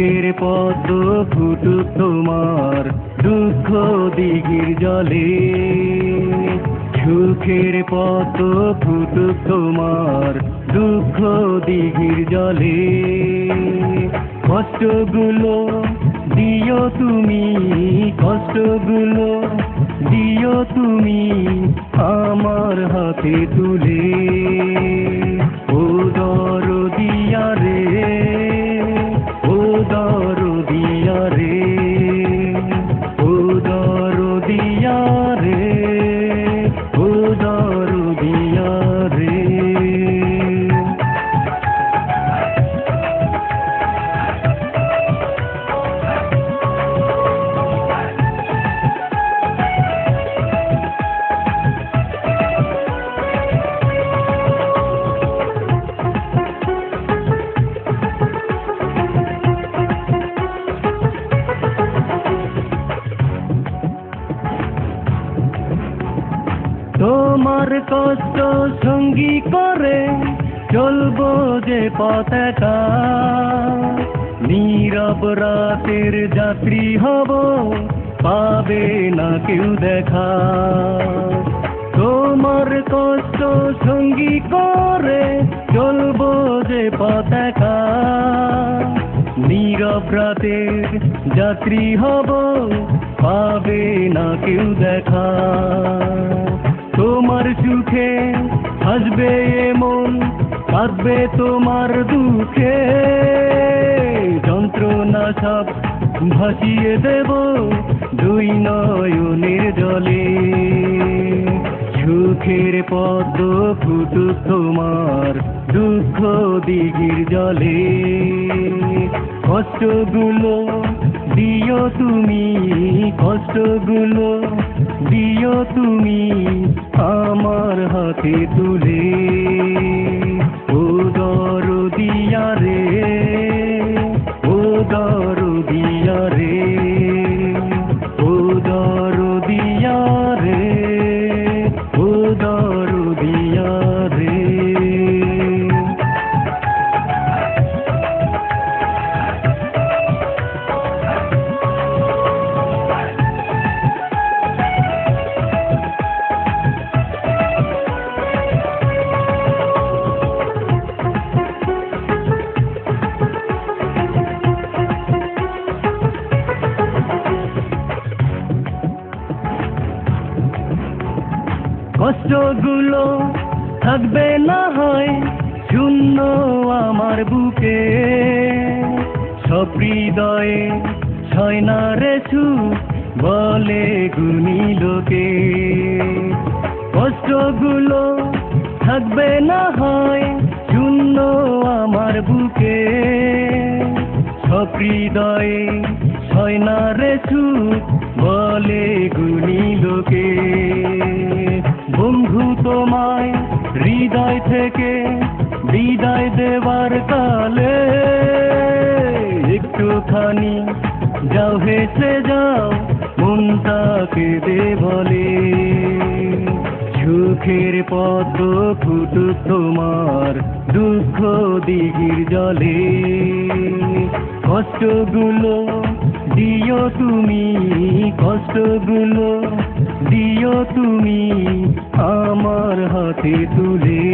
সুখের পদ্ম ফুটুক তোমার দুঃখ দিঘির জলে, সুখের পদ্ম ফুটুক তোমার দুঃখ দিঘির জলে। কষ্টগুলো দিও তুমি, কষ্টগুলো দিও তুমি আমার হাতে তুলে। ও দরদিয়া রে, ও দরদিয়া রে, ও দরদিয়া রে, ও দরদিয়া রে। তোমার কষ্ট সঙ্গী করে চলবো যে পতাকা, নীরব রাতের যাত্রী হব, পাবে না কেউ দেখা। তোমার কষ্ট সঙ্গী করে চলবো যে পতাকা, নীরব রাতের যাত্রী হব, পাবে না কেউ দেখা। তোমার সুখে হাসবে মন, কাঁদবে তোমার দুঃখে, যন্ত্রণা সব ভাসিয়ে দেব দুই নয়নের জলে। সুখের পদ্ম ফুটুক তোমার দুঃখ দিঘির জলে। কষ্টগুলো দিও তুমি, কষ্টগুলো দিও তুমি আমার হাতে তুলে। ও দরদিয়া রে, ও দরদিয়া রে, ও দরদিয়া রে, ও দরদিয়া রে। কষ্টগুলো থাকবে না হয় শূন্য আমার বুকে, সব হৃদয়ে ছয় না রে সুখ বলে গুণী লোকে। কষ্টগুলো থাকবে না হয় শূন্য আমার বুকে, সব হৃদয়ে ছয় না রে সুখ বলে গুণী লোকে। বন্ধু তোমায় হৃদয় থেকে বিদায় দেবার কালে একটুখানি যাও হেসে যাও, মনটাকে দে বলে। সুখের পদ্ম ফুটুক তোমার দুঃখ দিঘির জলে। কষ্টগুলো দিও তুমি, কষ্টগুলো দিও তুমি আমার হাতে তুলে।